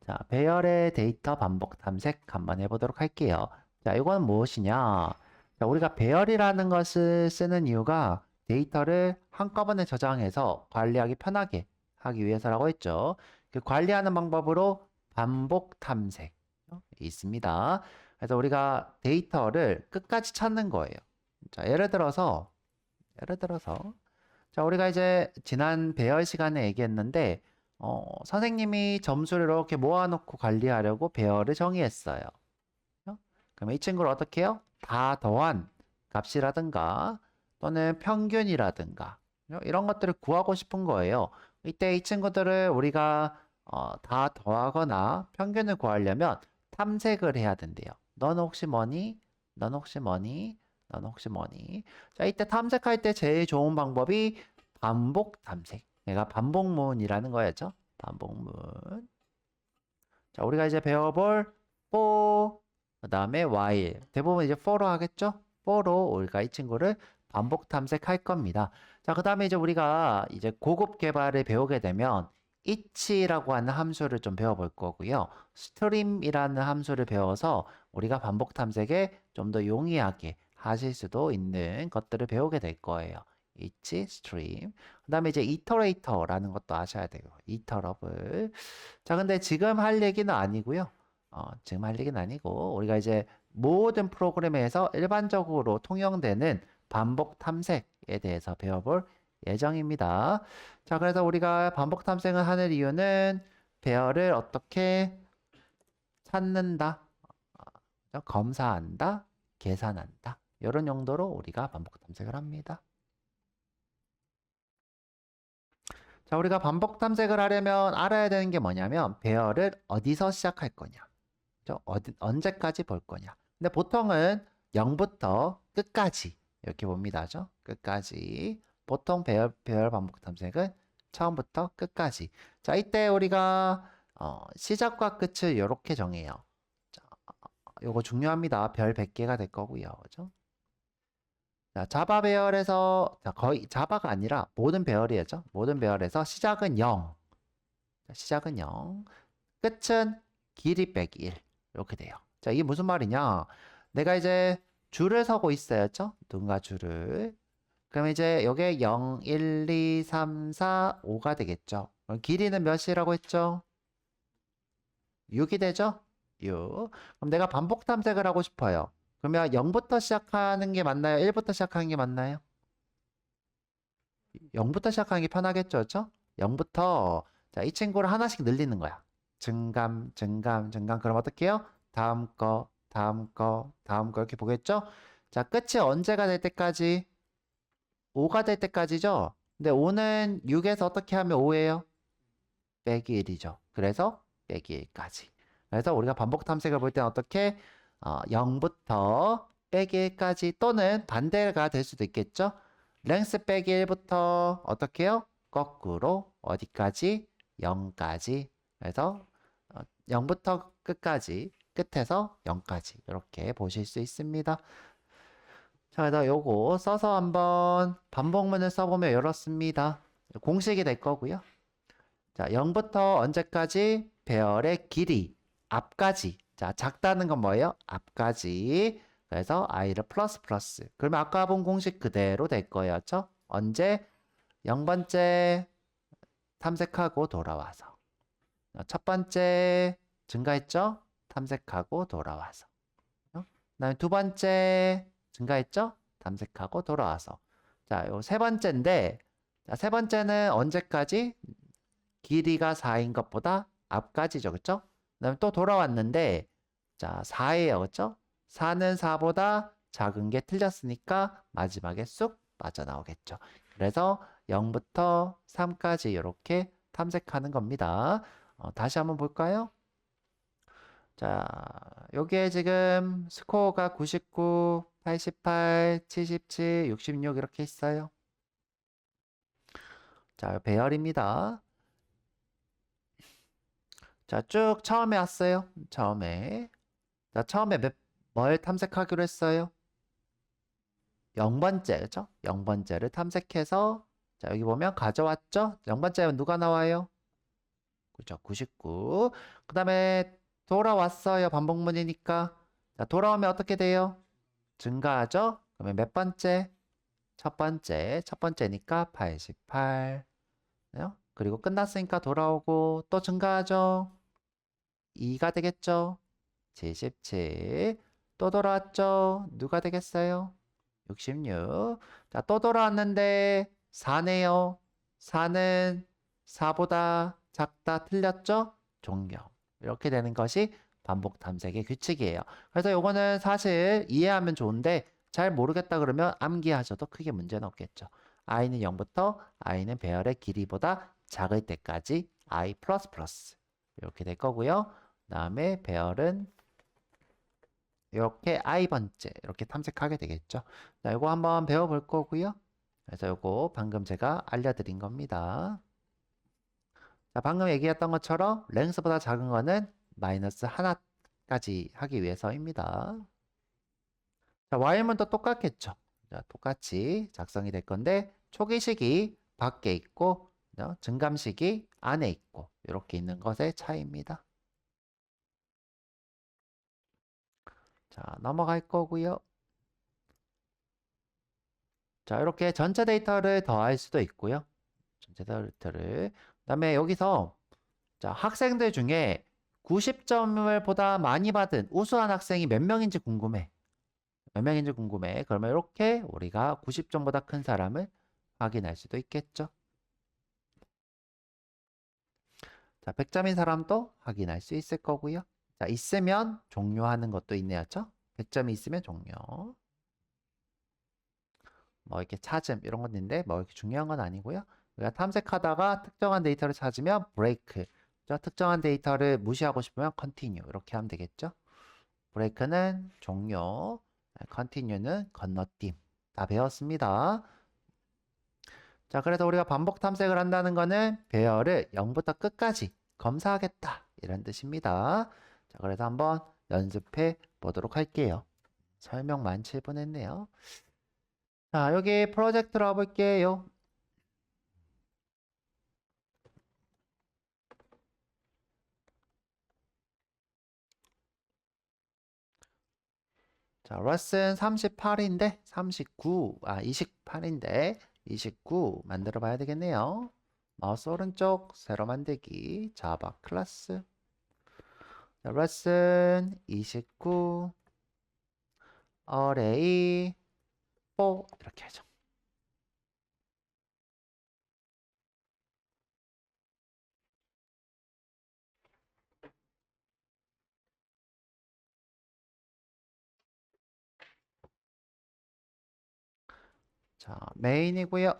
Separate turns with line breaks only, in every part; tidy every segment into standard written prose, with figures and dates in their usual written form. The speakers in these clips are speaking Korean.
자, 배열의 데이터 반복 탐색 한번 해보도록 할게요. 자, 이건 무엇이냐? 자, 우리가 배열이라는 것을 쓰는 이유가 데이터를 한꺼번에 저장해서 관리하기 편하게 하기 위해서라고 했죠. 그 관리하는 방법으로 반복 탐색 있습니다. 그래서 우리가 데이터를 끝까지 찾는 거예요. 자, 예를 들어서 자, 우리가 이제 지난 배열 시간에 얘기했는데 선생님이 점수를 이렇게 모아놓고 관리하려고 배열을 정의했어요. 그러면 이 친구를 어떻게 해요? 다 더한 값이라든가 또는 평균이라든가 이런 것들을 구하고 싶은 거예요. 이때 이 친구들을 우리가 다 더하거나 평균을 구하려면 탐색을 해야 된대요. 넌 혹시 뭐니? 넌 혹시 뭐니? 넌 혹시 뭐니? 자, 이때 탐색할 때 제일 좋은 방법이 반복 탐색. 얘가 반복문이라는 거였죠. 반복문. 자, 우리가 이제 배워볼 for, 그 다음에 while. 대부분 이제 for로 하겠죠? for로 우리가 이 친구를 반복 탐색할 겁니다. 자, 그 다음에 이제 우리가 이제 고급 개발을 배우게 되면 each라고 하는 함수를 좀 배워볼 거고요. stream이라는 함수를 배워서 우리가 반복 탐색에 좀 더 용이하게 하실 수도 있는 것들을 배우게 될 거예요. each, stream. 그 다음에 이제 iterator라는 것도 아셔야 돼요. iterable. 자, 근데 지금 할 얘기는 아니고요. 지금 할 얘기는 아니고 우리가 이제 모든 프로그램에서 일반적으로 통용되는 반복 탐색에 대해서 배워볼 예정입니다. 자, 그래서 우리가 반복 탐색을 하는 이유는 배열을 어떻게 찾는다, 검사한다, 계산한다. 이런 용도로 우리가 반복 탐색을 합니다. 자, 우리가 반복 탐색을 하려면 알아야 되는 게 뭐냐면 배열을 어디서 시작할 거냐. 언제까지 볼 거냐. 근데 보통은 0부터 끝까지 이렇게 봅니다. 끝까지. 보통 배열 반복 탐색은 처음부터 끝까지. 자, 이때 우리가 시작과 끝을 이렇게 정해요. 자, 요거 중요합니다. 별 100개가 될 거고요. 그죠? 자, 자바 배열에서 거의 자바가 아니라 모든 배열이죠. 모든 배열에서 시작은 0. 시작은 0. 끝은 길이 빼기 1. 이렇게 돼요. 자, 이게 무슨 말이냐? 내가 이제 줄을 서고 있어야죠. 누군가 줄을. 그럼 이제 요게 0, 1, 2, 3, 4, 5가 되겠죠. 그럼 길이는 몇이라고 했죠? 6이 되죠? 6. 그럼 내가 반복 탐색을 하고 싶어요. 그러면 0부터 시작하는 게 맞나요? 1부터 시작하는 게 맞나요? 0부터 시작하는 게 편하겠죠? 그렇죠? 0부터 자, 이 친구를 하나씩 늘리는 거야. 증감, 증감, 증감. 그럼 어떻게 해요? 다음 거, 다음 거, 다음 거 이렇게 보겠죠? 자, 끝이 언제가 될 때까지? 5가 될 때까지죠? 근데 5는 6에서 어떻게 하면 5예요? 빼기 1이죠. 그래서 빼기 1까지. 그래서 우리가 반복 탐색을 볼 때는 어떻게? 0부터 빼기 1까지 또는 반대가 될 수도 있겠죠? 랭스 빼기 1부터 어떻게 해요? 거꾸로 어디까지? 0까지. 그래서 0부터 끝까지, 끝에서 0까지 이렇게 보실 수 있습니다. 자, 그래서 요거 써서 한번 반복문을 써보면 이렇습니다. 공식이 될 거고요. 자, 0부터 언제까지? 배열의 길이, 앞까지. 자, 작다는 건 뭐예요? 앞까지. 그래서 i를 플러스 플러스. 그러면 아까 본 공식 그대로 될 거예요. 그렇죠? 언제? 0번째 탐색하고 돌아와서. 첫 번째 증가했죠? 탐색하고 돌아와서. 그다음에 두 번째 증가했죠? 탐색하고 돌아와서. 자, 요 세 번째인데, 자, 세 번째는 언제까지? 길이가 4인 것보다 앞까지죠. 그쵸? 그다음에 또 돌아왔는데, 자, 4예요. 그쵸? 4는 4보다 작은 게 틀렸으니까 마지막에 쑥 빠져나오겠죠. 그래서 0부터 3까지 이렇게 탐색하는 겁니다. 다시 한번 볼까요? 자, 요게 지금 스코어가 99, 88, 77, 66 이렇게 있어요. 자, 배열입니다. 자, 쭉 처음에 왔어요. 처음에. 자, 처음에 뭘 탐색하기로 했어요? 0번째, 그죠? 0번째를 탐색해서 자, 여기 보면 가져왔죠? 0번째는 누가 나와요? 그죠? 99. 그 다음에 돌아왔어요. 반복문이니까. 자, 돌아오면 어떻게 돼요? 증가하죠? 그러면 몇 번째? 첫 번째. 첫 번째니까 88. 그리고 끝났으니까 돌아오고 또 증가하죠? 2가 되겠죠? 77. 또 돌아왔죠? 누가 되겠어요? 66. 자, 또 돌아왔는데 4네요. 4는 4보다 작다. 틀렸죠? 종료. 이렇게 되는 것이 반복 탐색의 규칙이에요. 그래서 요거는 사실 이해하면 좋은데 잘 모르겠다 그러면 암기하셔도 크게 문제는 없겠죠. i는 0부터 i는 배열의 길이보다 작을 때까지 i++ 이렇게 될 거고요. 다음에 배열은 이렇게 i번째 이렇게 탐색하게 되겠죠. 자, 이거 한번 배워볼 거고요. 그래서 이거 방금 제가 알려드린 겁니다. 자, 방금 얘기했던 것처럼 랭스보다 작은 거는 마이너스 하나까지 하기 위해서입니다. 자, Y문도 똑같겠죠. 자, 똑같이 작성이 될 건데 초기식이 밖에 있고 증감식이 안에 있고 이렇게 있는 것의 차이입니다. 자, 넘어갈 거고요. 자, 이렇게 전체 데이터를 더할 수도 있고요. 전체 데이터를. 그다음에 여기서 자, 학생들 중에 90점을 보다 많이 받은 우수한 학생이 몇 명인지 궁금해. 몇 명인지 궁금해. 그러면 이렇게 우리가 90점보다 큰 사람을 확인할 수도 있겠죠. 자, 100점인 사람도 확인할 수 있을 거고요. 자, 있으면 종료하는 것도 있네요. 죠 100점이 있으면 종료. 뭐 이렇게 찾음 이런 건 있는데 뭐 이렇게 중요한 건 아니고요. 우리가 탐색하다가 특정한 데이터를 찾으면 브레이크. 특정한 데이터를 무시하고 싶으면 컨티뉴 이렇게 하면 되겠죠. 브레이크는 종료, 컨티뉴는 건너뛰임. 다 배웠습니다. 자, 그래서 우리가 반복 탐색을 한다는 거는 배열을 0부터 끝까지 검사하겠다. 이런 뜻입니다. 자, 그래서 한번 연습해 보도록 할게요. 설명만 7분 했네요. 자, 여기 프로젝트로 와볼게요. 자, 레슨 38인데 28인데 29 만들어 봐야 되겠네요. 마우스 오른쪽 세로 만들기 자바 클래스. 자, 레슨 29 어레이 4 이렇게 하죠. 자, 메인이고요.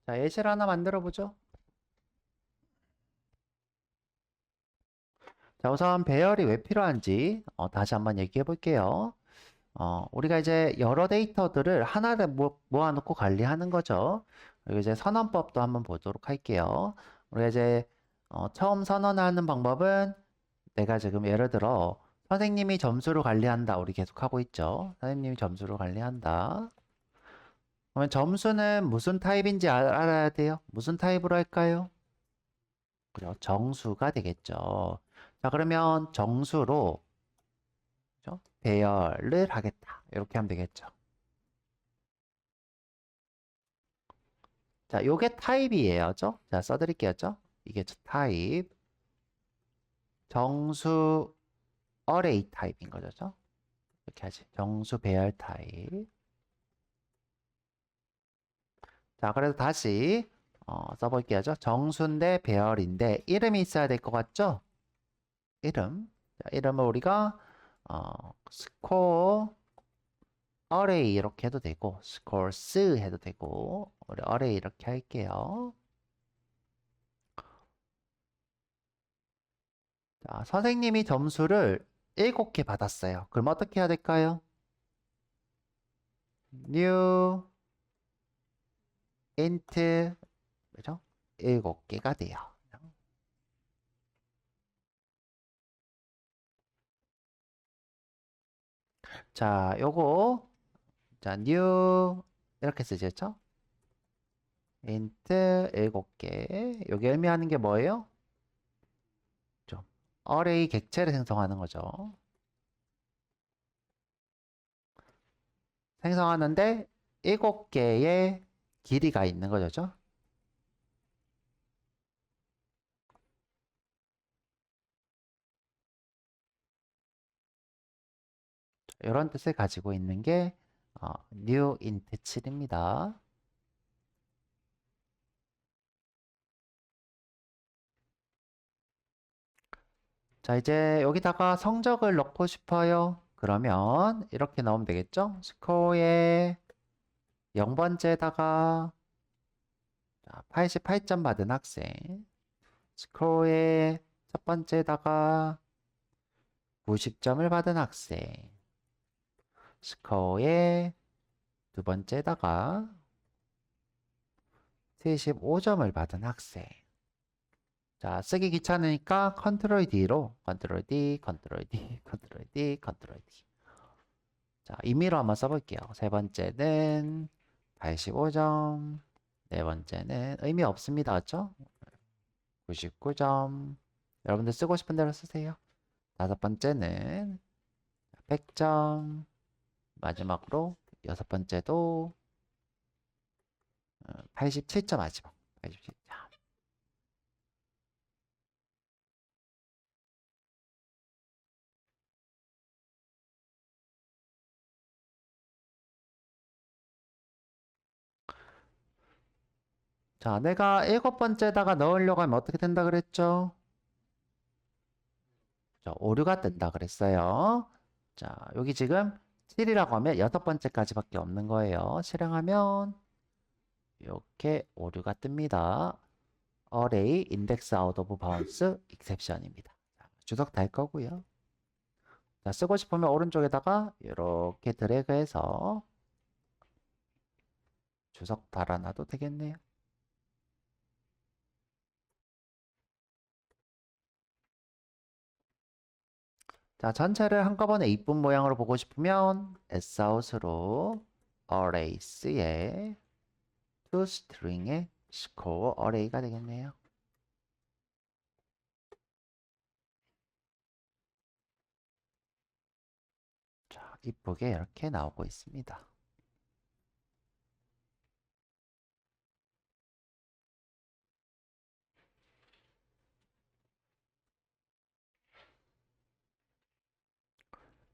자, 예시를 하나 만들어 보죠. 자, 우선 배열이 왜 필요한지 다시 한번 얘기해 볼게요. 우리가 이제 여러 데이터들을 하나를 모아놓고 관리하는 거죠. 그리고 이제 선언법도 한번 보도록 할게요. 우리가 이제 처음 선언하는 방법은 내가 지금 예를 들어 선생님이 점수를 관리한다. 우리 계속 하고 있죠. 선생님이 점수를 관리한다. 그러면 점수는 무슨 타입인지 알아야 돼요. 무슨 타입으로 할까요? 그죠? 정수가 되겠죠. 자, 그러면 정수로 그죠? 배열을 하겠다. 이렇게 하면 되겠죠. 자, 요게 타입이에요. 죠? 자, 써드릴게요. 죠? 이게 타입. 정수 어레이 타입인 거죠. 죠? 이렇게 하지. 정수 배열 타입. 자, 그래서 다시 써볼게요. 죠? 정수인데 배열인데 이름이 있어야 될 것 같죠? 이름. 자, 이름을 우리가 스코어 어레이 이렇게 해도 되고 스코어스 해도 되고 우리 어레이 이렇게 할게요. 자, 선생님이 점수를 7개 받았어요. 그럼 어떻게 해야 될까요? new int 그죠? 7개가 돼요. 자, 요거 자, new 이렇게 쓰죠. int 7개. 여기 의미하는 게 뭐예요? 좀 array 객체를 생성하는 거죠. 생성하는데 7개의 길이가 있는 거죠. 이런 뜻을 가지고 있는 게 new int 7입니다. 자, 이제 여기다가 성적을 넣고 싶어요. 그러면 이렇게 넣으면 되겠죠? 스코어에 0번째에다가 88점 받은 학생. 스코어에 첫 번째에다가 90점을 받은 학생. 스코어에 두 번째에다가 75점을 받은 학생. 자, 쓰기 귀찮으니까 컨트롤 D로 컨트롤 D, 컨트롤 D, 컨트롤 D, 컨트롤 D. 자, 임의로 한번 써볼게요. 세 번째는 85점. 네 번째는 의미 없습니다. 그렇죠? 99점. 여러분들 쓰고 싶은 대로 쓰세요. 다섯 번째는 100점. 마지막으로 여섯 번째도 87점 마지막. 87점. 자, 내가 일곱 번째다가 넣으려고 하면 어떻게 된다 그랬죠? 자, 오류가 뜬다 그랬어요. 자, 여기 지금 7이라고 하면 여섯 번째까지밖에 없는 거예요. 실행하면 이렇게 오류가 뜹니다. array index out of bounds exception입니다. 자, 주석 달 거고요. 자, 쓰고 싶으면 오른쪽에다가 이렇게 드래그해서 주석 달아놔도 되겠네요. 자, 전체를 한꺼번에 이쁜 모양으로 보고 싶으면 sout으로 arrays의 toString의 score array가 되겠네요. 자, 이쁘게 이렇게 나오고 있습니다.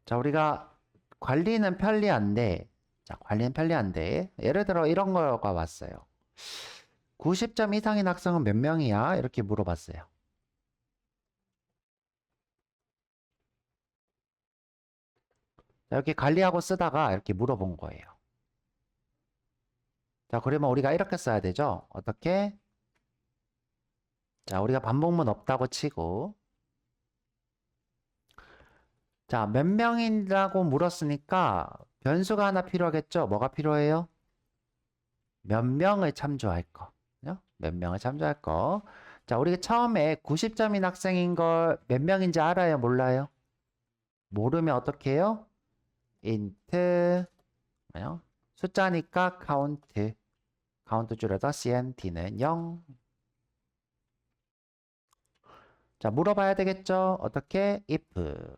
자, 우리가 관리는 편리한데, 자, 관리는 편리한데, 예를 들어 이런 거가 왔어요. 90점 이상인 학생은 몇 명이야? 이렇게 물어봤어요. 자, 이렇게 관리하고 쓰다가 이렇게 물어본 거예요. 자, 그러면 우리가 이렇게 써야 되죠? 어떻게? 자, 우리가 반복문 없다고 치고, 자, 몇 명이라고 물었으니까 변수가 하나 필요하겠죠? 뭐가 필요해요? 몇 명을 참조할 거. 그죠? 몇 명을 참조할 거. 자, 우리가 처음에 90점인 학생인 걸 몇 명인지 알아요? 몰라요? 모르면 어떻게 해요? int 뭐요? 숫자니까 count 줄여서 cnt는 0. 자, 물어봐야 되겠죠? 어떻게? if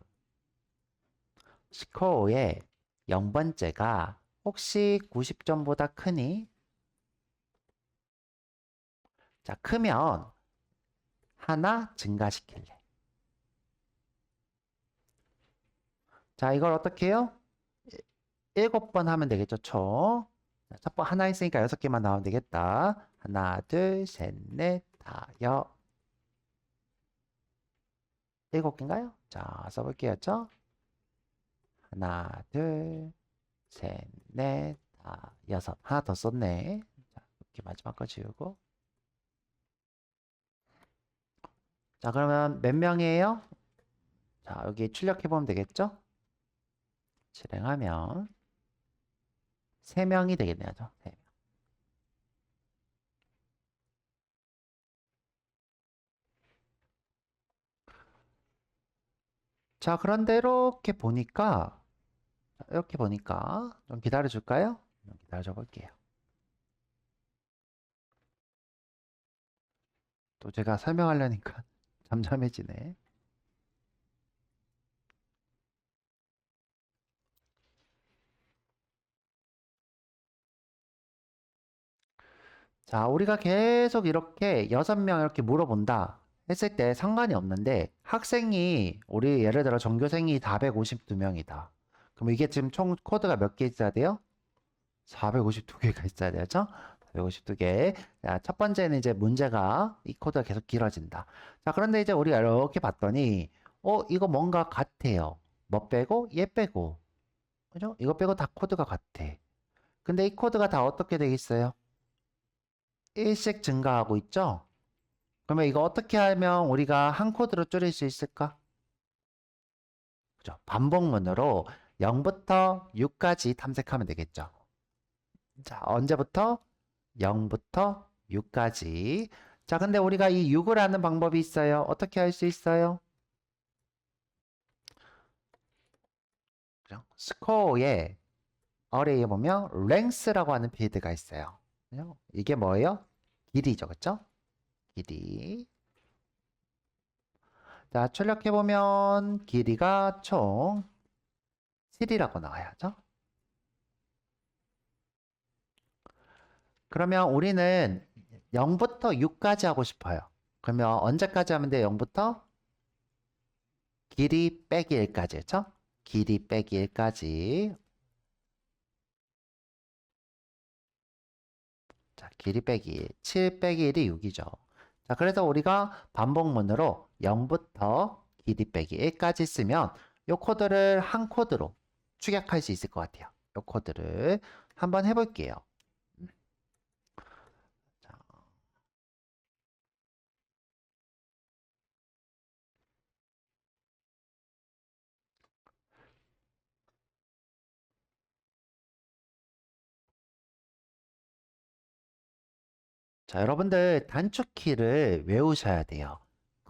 score의 0번째가 혹시 90점보다 크니? 자, 크면 하나 증가시킬래. 자, 이걸 어떻게 해요? 7번 하면 되겠죠, 총. 첫 번 하나 있으니까 6개만 나오면 되겠다. 하나, 둘, 셋, 넷, 다, 7개인가요? 자, 써볼게요, 죠? 하나, 둘, 셋, 넷, 다, 6. 하나 더 썼네. 자, 이렇게 마지막 거 지우고. 자, 그러면 몇 명이에요? 자, 여기 출력해보면 되겠죠? 실행하면 3명이 되겠네요. 3명. 자, 그런데 이렇게 보니까 이렇게 보니까 좀 기다려 줄까요? 기다려 줘 볼게요. 또 제가 설명하려니까 잠잠해지네. 자, 우리가 계속 이렇게 6명 이렇게 물어본다 했을 때 상관이 없는데 학생이 우리 예를 들어 전교생이 452명이다. 그럼 이게 지금 총 코드가 몇 개 있어야 돼요? 452개가 있어야 되죠? 452개. 자, 첫 번째는 이제 문제가 이 코드가 계속 길어진다. 자, 그런데 이제 우리가 이렇게 봤더니 이거 뭔가 같아요. 뭐 빼고? 얘 빼고. 그죠? 이거 빼고 다 코드가 같아. 근데 이 코드가 다 어떻게 되어 있어요? 1씩 증가하고 있죠? 그러면 이거 어떻게 하면 우리가 한 코드로 줄일 수 있을까? 그죠? 반복문으로 0부터 6까지 탐색하면 되겠죠. 자, 언제부터? 0부터 6까지. 자, 근데 우리가 이 6을 하는 방법이 있어요. 어떻게 할 수 있어요? 그죠? 스코어에 어레이에 보면 length라고 하는 필드가 있어요. 그죠? 이게 뭐예요? 길이죠. 그죠? 길이. 자, 출력해보면 길이가 총 7이라고 나와야죠. 그러면 우리는 0부터 6까지 하고 싶어요. 그러면 언제까지 하면 돼요? 0부터 길이 빼기 1까지 했죠? 길이 빼기 1까지. 자, 길이 빼기 1. 7 빼기 1이 6이죠. 자, 그래서 우리가 반복문으로 0부터 길이 빼기 1까지 쓰면 이 코드를 한 코드로 축약할 수 있을 것 같아요. 이 코드를 한번 해볼게요. 자, 자, 여러분들 단축키를 외우셔야 돼요.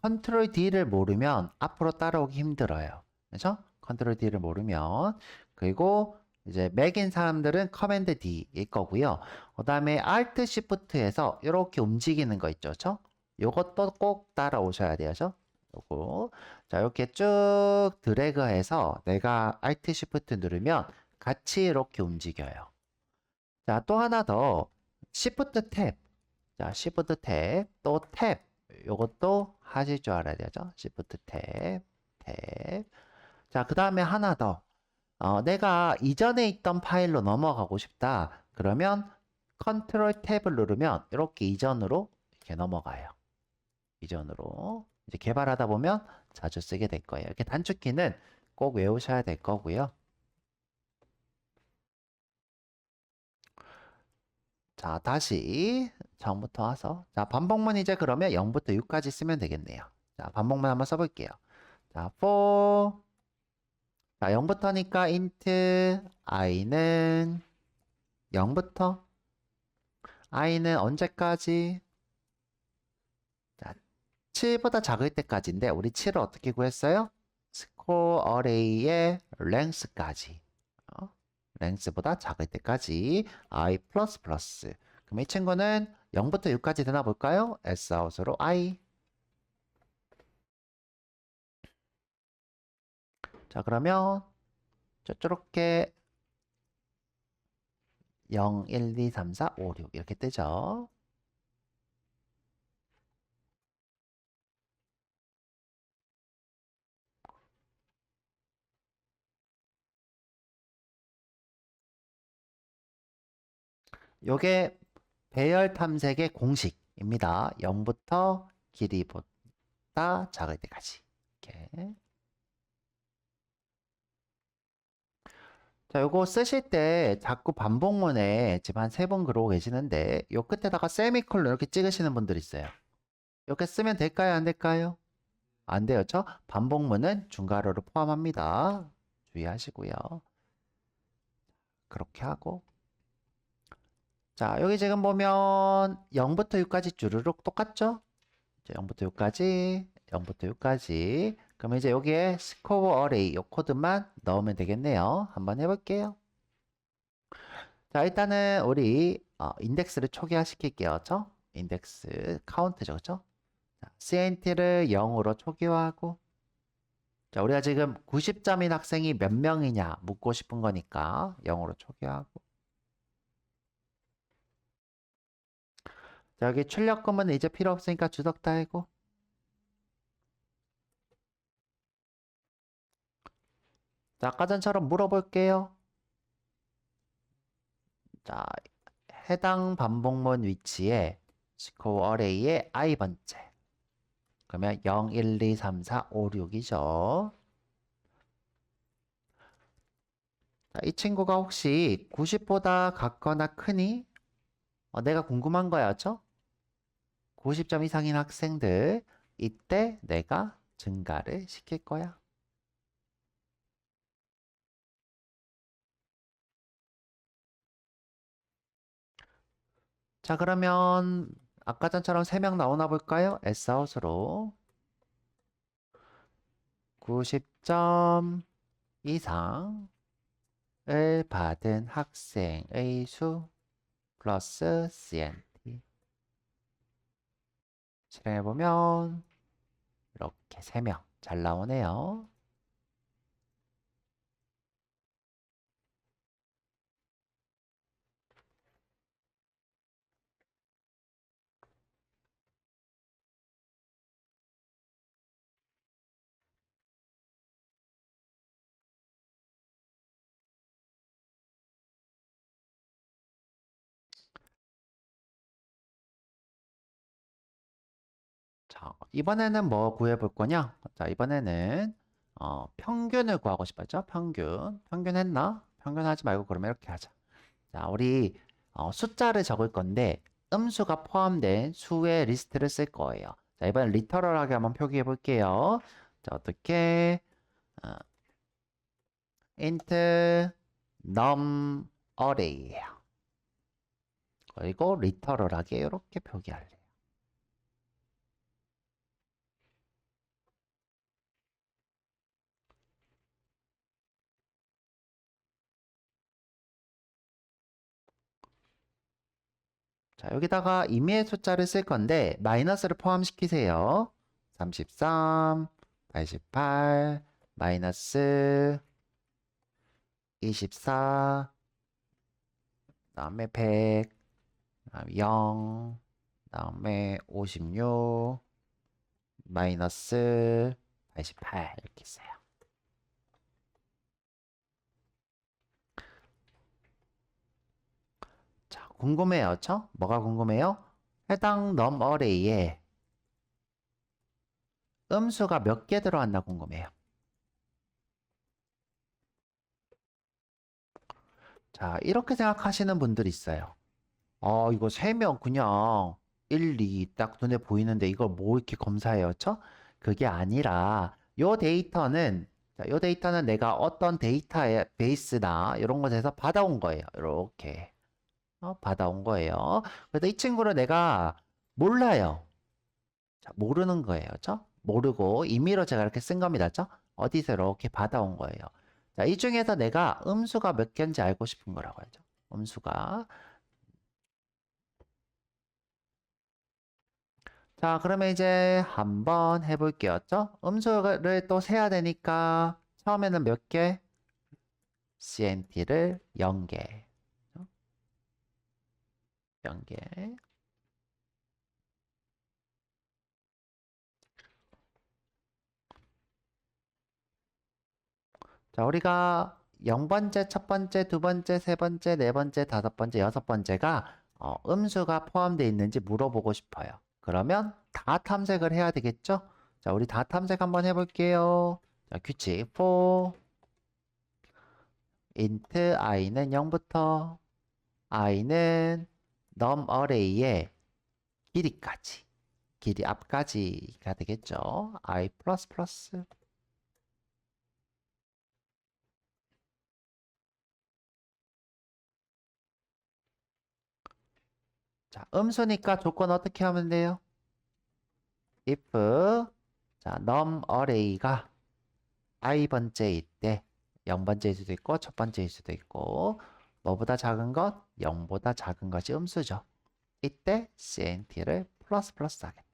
컨트롤 D를 모르면 앞으로 따라오기 힘들어요. 그죠? 컨트롤 D를 모르면. 그리고 이제 맥인 사람들은 커맨드 D일 거고요. 그 다음에 Alt Shift에서 이렇게 움직이는 거 있죠. 그죠? 요것도 꼭 따라오셔야 돼요. 그죠? 요거. 자, 이렇게 쭉 드래그해서 내가 Alt Shift 누르면 같이 이렇게 움직여요. 자, 또 하나 더. Shift 탭. 자, Shift 탭, 또 탭. 요것도 하실 줄 알아야 되죠. Shift 탭, 탭. 자, 그 다음에 하나 더. 내가 이전에 있던 파일로 넘어가고 싶다. 그러면 컨트롤 탭을 누르면 이렇게 이전으로 이렇게 넘어가요. 이전으로. 이제 개발하다 보면 자주 쓰게 될 거예요. 이렇게 단축키는 꼭 외우셔야 될 거고요. 자, 다시 처음부터 와서. 자, 반복문 이제 그러면 0부터 6까지 쓰면 되겠네요. 자, 반복문 한번 써볼게요. 자, for. 자, 0부터니까 int i는 0부터 i는 언제까지? 자, 7보다 작을 때까지인데 우리 7을 어떻게 구했어요? 스코어 어레이의 length까지. length보다 작을 때까지 i 플러스 플러스. 그럼 이 친구는 0부터 6까지 되나 볼까요? sout으로 i. 자, 그러면 저렇게 0, 1, 2, 3, 4, 5, 6 이렇게 뜨죠. 요게 배열 탐색의 공식입니다. 0부터 길이보다 작을 때까지. 이렇게. 자, 요거 쓰실 때 자꾸 반복문에 지금 한 3번 그러고 계시는데 요 끝에다가 세미콜론 이렇게 찍으시는 분들 있어요. 이렇게 쓰면 될까요? 안 될까요? 안 돼요. 저 반복문은 중괄호를 포함합니다. 주의하시고요. 그렇게 하고 자, 여기 지금 보면 0부터 6까지 주르륵 똑같죠? 0부터 6까지, 0부터 6까지. 그럼 이제 여기에 스코어 어레이 요 코드만 넣으면 되겠네요. 한번 해볼게요. 자, 일단은 우리 인덱스를 초기화시킬게요. 그렇죠? 인덱스 카운트죠. 그렇죠? 자, CNT를 0으로 초기화하고 자, 우리가 지금 90점인 학생이 몇 명이냐 묻고 싶은 거니까 0으로 초기화하고 자, 여기 출력금은 이제 필요 없으니까 주석 달고 자, 아까 전처럼 물어볼게요. 자, 해당 반복문 위치에 스코어 어레이의 i번째 그러면 0, 1, 2, 3, 4, 5, 6이죠. 자, 이 친구가 혹시 90보다 같거나 크니? 내가 궁금한 거야죠? 90점 이상인 학생들 이때 내가 증가를 시킬 거야. 자, 그러면 아까 전처럼 3명 나오나 볼까요? S아웃으로 90점 이상을 받은 학생의 수 플러스 CNT 실행해보면 이렇게 3명 잘 나오네요. 자, 이번에는 뭐 구해볼 거냐? 자, 이번에는 평균을 구하고 싶었죠? 평균. 평균 했나? 평균 하지 말고 그러면 이렇게 하자. 자, 우리 숫자를 적을 건데 음수가 포함된 수의 리스트를 쓸 거예요. 자, 이번엔 리터럴하게 한번 표기해 볼게요. 자, 어떻게 어, int num array예요. 그리고 리터럴하게 이렇게 표기할래요. 자, 여기다가 임의의 숫자를 쓸 건데 마이너스를 포함시키세요. 33, 88, 마이너스 24, 그다음에 100, 그다음에 0, 그다음에 56, 마이너스 88 이렇게 써요. 자, 궁금해요, 저? 뭐가 궁금해요? 해당 num array에 음수가 몇 개 들어왔나 궁금해요. 자, 이렇게 생각하시는 분들이 있어요. 이거 3명 그냥 1, 2 딱 눈에 보이는데 이걸 뭐 이렇게 검사해요, 저? 그게 아니라 요 데이터는 내가 어떤 데이터의 베이스나 이런 것에서 받아온 거예요. 이렇게 받아온 거예요. 그래서 이 친구를 내가 몰라요. 자, 모르는 거예요. 저? 모르고 임의로 제가 이렇게 쓴 겁니다. 저? 어디서 이렇게 받아온 거예요. 자, 이 중에서 내가 음수가 몇 개인지 알고 싶은 거라고 하죠. 음수가. 자, 그러면 이제 한번 해볼게요. 저? 음수를 또 세야 되니까 처음에는 몇 개? CNT를 0개. 0개. 자, 우리가 0번째, 첫 번째, 두 번째, 세 번째, 네 번째, 다섯 번째, 여섯 번째가 음수가 포함되어 있는지 물어보고 싶어요. 그러면 다 탐색을 해야 되겠죠? 자, 우리 다 탐색 한번 해볼게요. 자, 규칙 for int i는 0부터 i는 num array의 길이까지, 길이 앞까지가 되겠죠? i 플러스 플러스. 자, 음수니까 조건 어떻게 하면 돼요? if 자, num array가 i번째일 때 0번째일 수도 있고 첫 번째일 수도 있고 뭐보다 작은 것, 0보다 작은 것이 음수죠. 이때 CNT를 플러스 플러스 하겠다.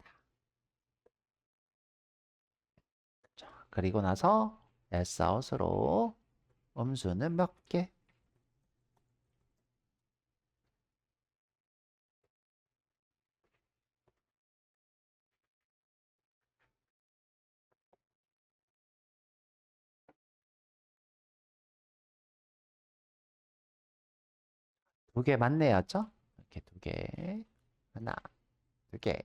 자, 그리고 나서 elseout으로 음수는 몇 개? 두 개 맞네요죠? 이렇게 두 개. 하나, 두 개.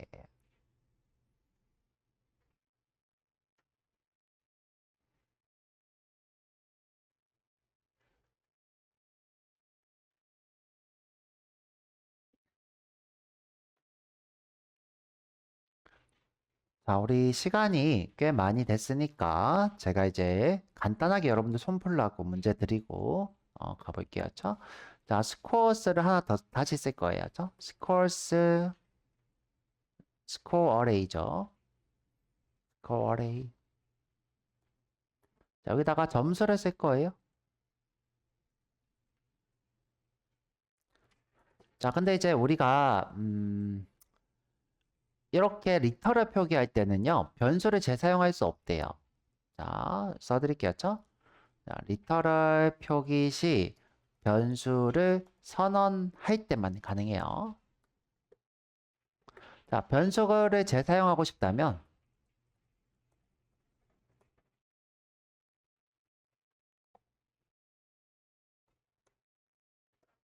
자, 우리 시간이 꽤 많이 됐으니까 제가 이제 간단하게 여러분들 손 풀라고 문제 드리고 가볼게요. 죠 자, 스코어스를 하나 더 다시 쓸 거예요. 죠 스코어스, 스코어 어레이죠. 스코어 어레이. 자, 여기다가 점수를 쓸 거예요. 자, 근데 이제 우리가 이렇게 리터럴 표기할 때는요. 변수를 재사용할 수 없대요. 자, 써드릴게요. 죠 자, 리터럴 표기 시 변수를 선언할 때만 가능해요. 자, 변수를 재사용하고 싶다면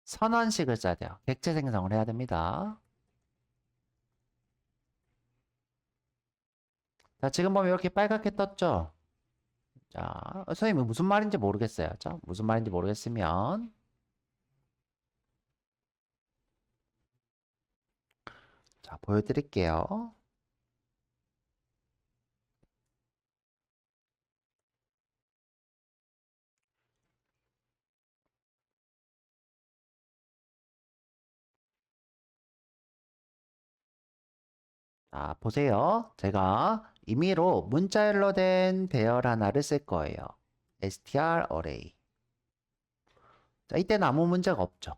선언식을 써야 돼요. 객체 생성을 해야 됩니다. 자, 지금 보면 이렇게 빨갛게 떴죠? 자, 선생님이 무슨 말인지 모르겠어요. 자, 무슨 말인지 모르겠으면 자, 보여드릴게요. 자, 보세요. 제가 임의로 문자열로 된 배열 하나를 쓸 거예요. str array. 자, 이때는 아무 문제가 없죠.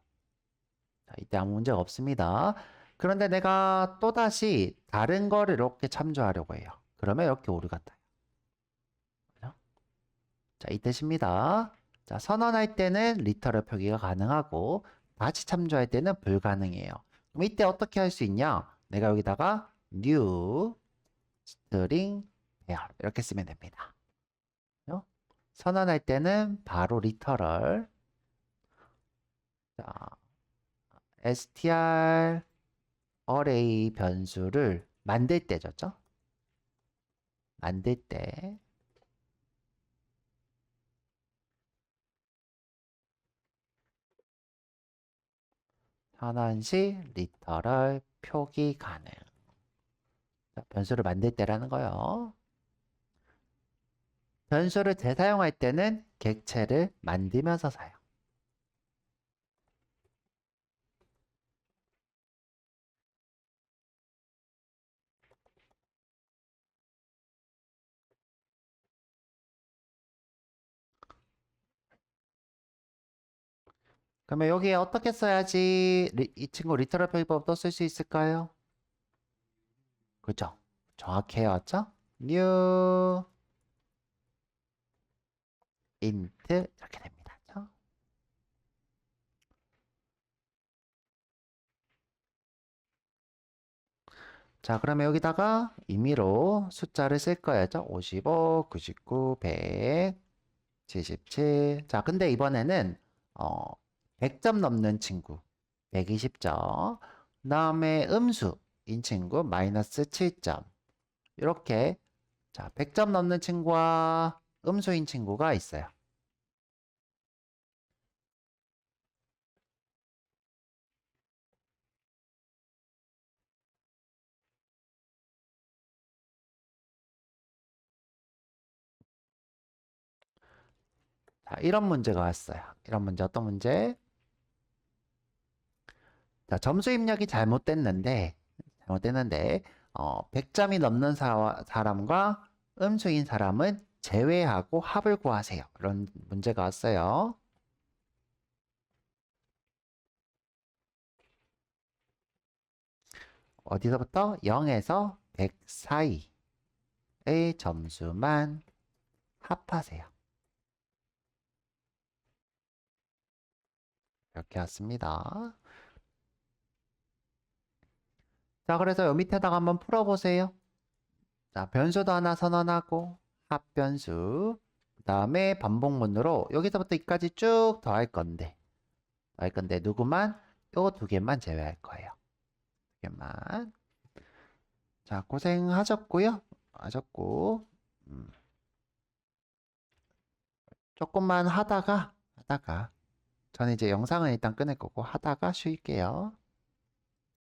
자, 이때 아무 문제가 없습니다. 그런데 내가 또다시 다른 거를 이렇게 참조하려고 해요. 그러면 이렇게 오류 같아요. 그죠? 자, 이 뜻입니다. 자, 선언할 때는 리터럴 표기가 가능하고 다시 참조할 때는 불가능해요. 그럼 이때 어떻게 할 수 있냐? 내가 여기다가 new string 배열 이렇게 쓰면 됩니다. 그죠? 선언할 때는 바로 리터럴 자, str array 변수를 만들 때죠. 만들 때 현원시 리터럴 표기 가능. 자, 변수를 만들 때라는 거요. 변수를 재사용할 때는 객체를 만들면서 사용. 그러면 여기에 어떻게 써야지 이 친구 리터럴 표기법도 쓸 수 있을까요? 그죠? 정확해요. 맞죠? new int 이렇게 됩니다. 그죠? 자, 그러면 여기다가 임의로 숫자를 쓸 거예요. 55, 99, 100, 77. 자, 근데 이번에는 100점 넘는 친구 120점. 그다음에 음수인 친구 마이너스 7점. 이렇게 자, 100점 넘는 친구와 음수인 친구가 있어요. 자, 이런 문제가 왔어요. 이런 문제 어떤 문제? 자, 점수 입력이 잘못됐는데 100점이 넘는 사람과 음수인 사람은 제외하고 합을 구하세요. 이런 문제가 왔어요. 어디서부터? 0에서 100 사이의 점수만 합하세요. 이렇게 왔습니다. 자, 그래서 요 밑에다가 한번 풀어보세요. 자, 변수도 하나 선언하고 합변수, 그 다음에 반복문으로 여기서부터 여기까지 쭉 더할 건데 누구만? 요 두 개만 제외할 거예요. 두 개만. 자, 고생하셨고요. 하셨고 조금만 하다가 저는 이제 영상은 일단 끊을 거고 하다가 쉴게요.